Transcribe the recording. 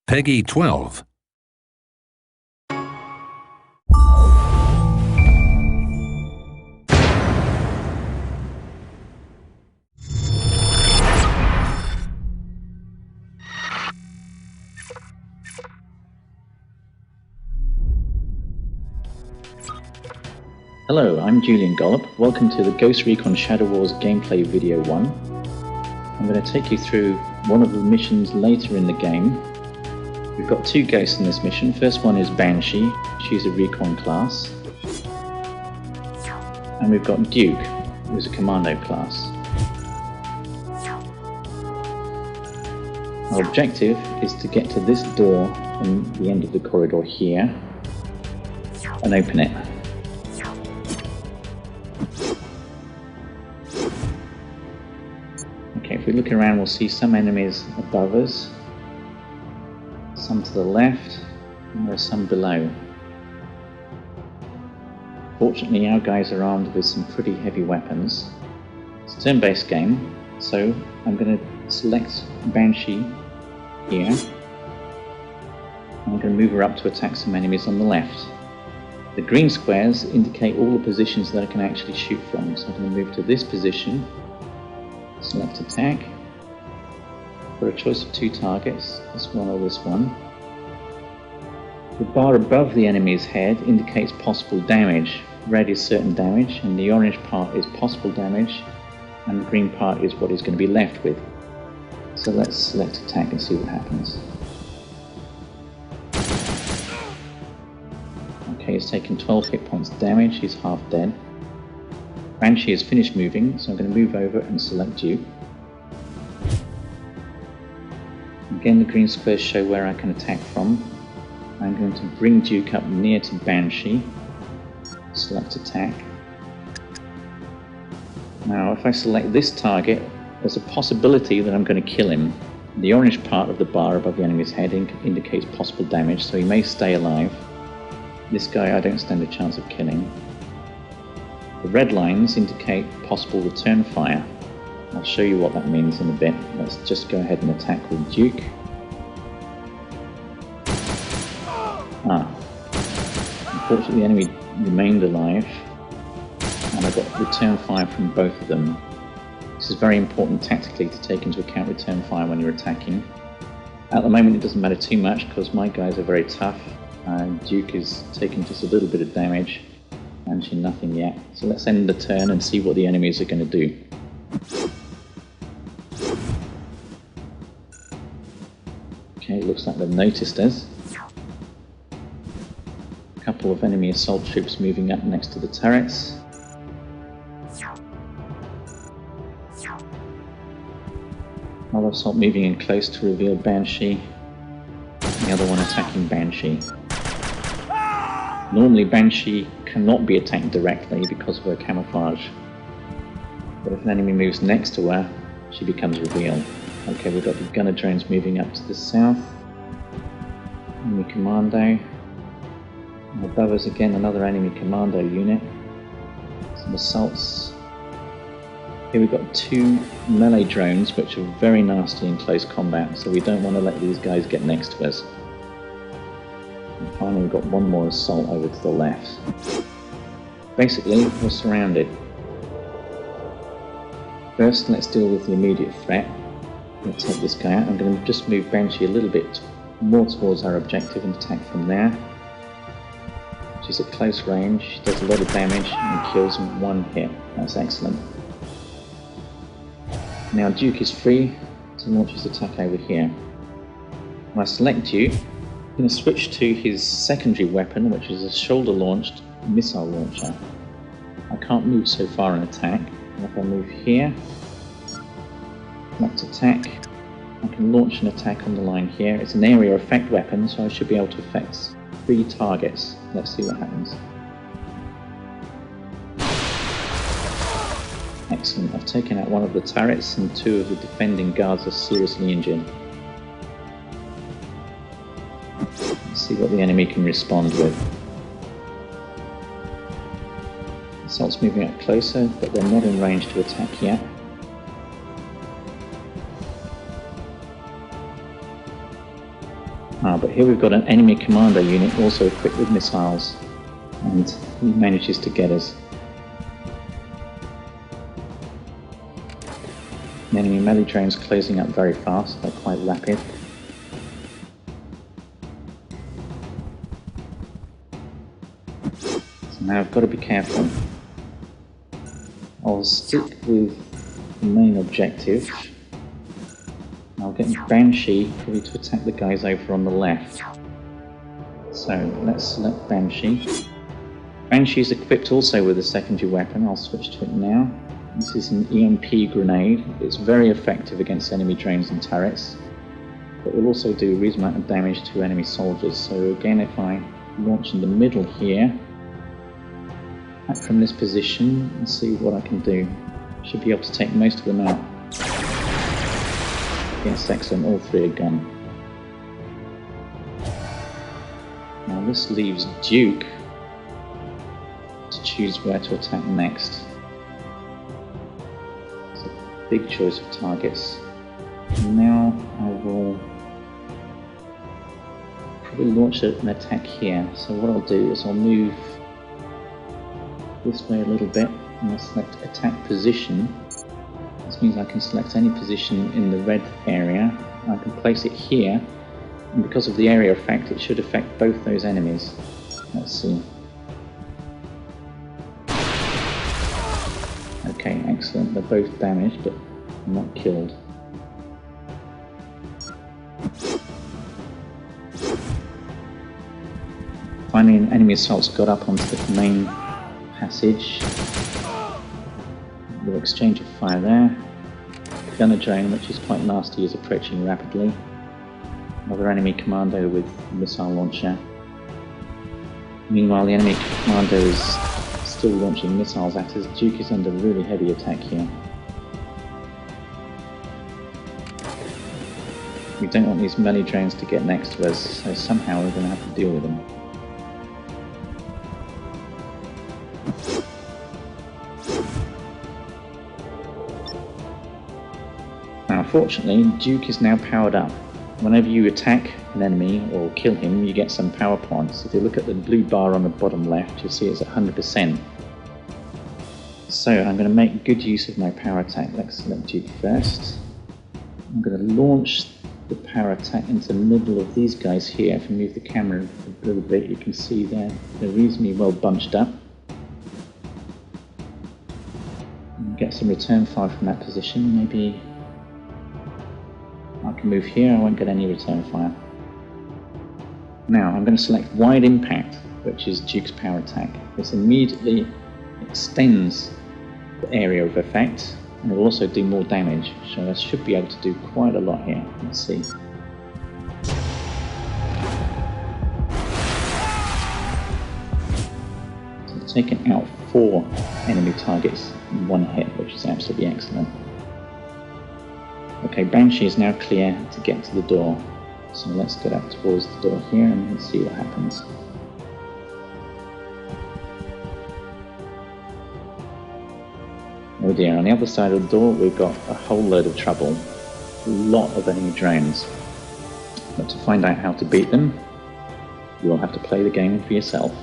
Peggy 12. Hello, I'm Julian Gollop. Welcome to the Ghost Recon Shadow Wars gameplay video 1. I'm going to take you through one of the missions later in the game. We've got two ghosts in this mission. First one is Banshee. She's a Recon class. And we've got Duke, who's a Commando class. Our objective is to get to this door in the end of the corridor here and open it. Okay, if we look around, we'll see some enemies above us, some to the left, and there's some below. Fortunately, our guys are armed with some pretty heavy weapons. It's a turn-based game, so I'm going to select Banshee here. I'm going to move her up to attack some enemies on the left. The green squares indicate all the positions that I can actually shoot from, so I'm going to move to this position. Select attack. For a choice of two targets, this one or this one. The bar above the enemy's head indicates possible damage. Red is certain damage, and the orange part is possible damage, and the green part is what he's going to be left with. So let's select attack and see what happens. Okay, he's taken 12 hit points damage, he's half dead. Banshee has finished moving, so I'm going to move over and select Duke. Again, the green squares show where I can attack from. I'm going to bring Duke up near to Banshee. Select attack. Now, if I select this target, there's a possibility that I'm going to kill him. The orange part of the bar above the enemy's head indicates possible damage, so he may stay alive. This guy I don't stand a chance of killing. The red lines indicate possible return fire. I'll show you what that means in a bit. Let's just go ahead and attack with Duke. Unfortunately the enemy remained alive, and I got return fire from both of them. This is very important tactically to take into account return fire when you're attacking. At the moment it doesn't matter too much because my guys are very tough, and Duke is taking just a little bit of damage. Banshee nothing yet. So let's end the turn and see what the enemies are going to do. Okay, it looks like they've noticed us. A couple of enemy assault troops moving up next to the turrets. Another assault moving in close to reveal Banshee. The other one attacking Banshee. Normally Banshee cannot be attacked directly because of her camouflage, but if an enemy moves next to her, she becomes revealed. Okay, we've got the gunner drones moving up to the south. Enemy commando. And above us again another enemy commando unit. Some assaults. Here we've got two melee drones which are very nasty in close combat, so we don't want to let these guys get next to us. And finally we've got one more assault over to the left. Basically, we're surrounded. First, let's deal with the immediate threat. I'm going to take this guy out. I'm going to just move Banshee a little bit more towards our objective and attack from there. She's at close range, she does a lot of damage and kills in one hit. That's excellent. Now Duke is free to launch his attack over here. When I select Duke, I'm going to switch to his secondary weapon, which is a shoulder-launched missile launcher. I can't move so far and attack. And if I move here, select attack, I can launch an attack on the line here. It's an area effect weapon, so I should be able to affect 3 targets. Let's see what happens. Excellent, I've taken out one of the turrets and 2 of the defending guards are seriously injured. Let's see what the enemy can respond with. Assault's moving up closer, but they're not in range to attack yet. But here we've got an enemy commando unit also equipped with missiles, and he manages to get us. The enemy melee drones closing up very fast, they're quite rapid. So now I've got to be careful. I'll stick with the main objective. I'll get Banshee probably to attack the guys over on the left. So let's select Banshee. Banshee is equipped also with a secondary weapon. I'll switch to it now. This is an EMP grenade. It's very effective against enemy drones and turrets, but will also do a reasonable amount of damage to enemy soldiers. So again, if I launch in the middle here, back from this position and see what I can do. Should be able to take most of them out. Yes, excellent, all three are gone. Now this leaves Duke to choose where to attack next. It's a big choice of targets. And now I will probably launch an attack here. So what I'll do is I'll move this way a little bit and I'll select attack position. This means I can select any position in the red area. I can place it here, and because of the area effect it should affect both those enemies. Let's see. Okay, excellent. They're both damaged but not killed. Finally, an enemy assault's got up onto the main passage. We'll exchange of fire there. Gunner drone, which is quite nasty, is approaching rapidly. Another enemy commando with a missile launcher. Meanwhile, the enemy commando is still launching missiles at us. Duke is under really heavy attack here. We don't want these melee drones to get next to us, so somehow we're going to have to deal with them. Unfortunately, Duke is now powered up. Whenever you attack an enemy or kill him, you get some power points. If you look at the blue bar on the bottom left, you'll see it's at 100%. So I'm going to make good use of my power attack. Let's select Duke first. I'm going to launch the power attack into the middle of these guys here. If I move the camera a little bit, you can see they're reasonably well bunched up. And get some return fire from that position. Maybe I can move here, I won't get any return fire. Now I'm going to select Wide Impact, which is Duke's power attack. This immediately extends the area of effect, and it will also do more damage, so I should be able to do quite a lot here. Let's see. So I've taken out 4 enemy targets in one hit, which is absolutely excellent. Okay, Banshee is now clear to get to the door, so let's get up towards the door here and see what happens. Oh dear, on the other side of the door we've got a whole load of trouble, a lot of enemy drones. But to find out how to beat them, you'll have to play the game for yourself.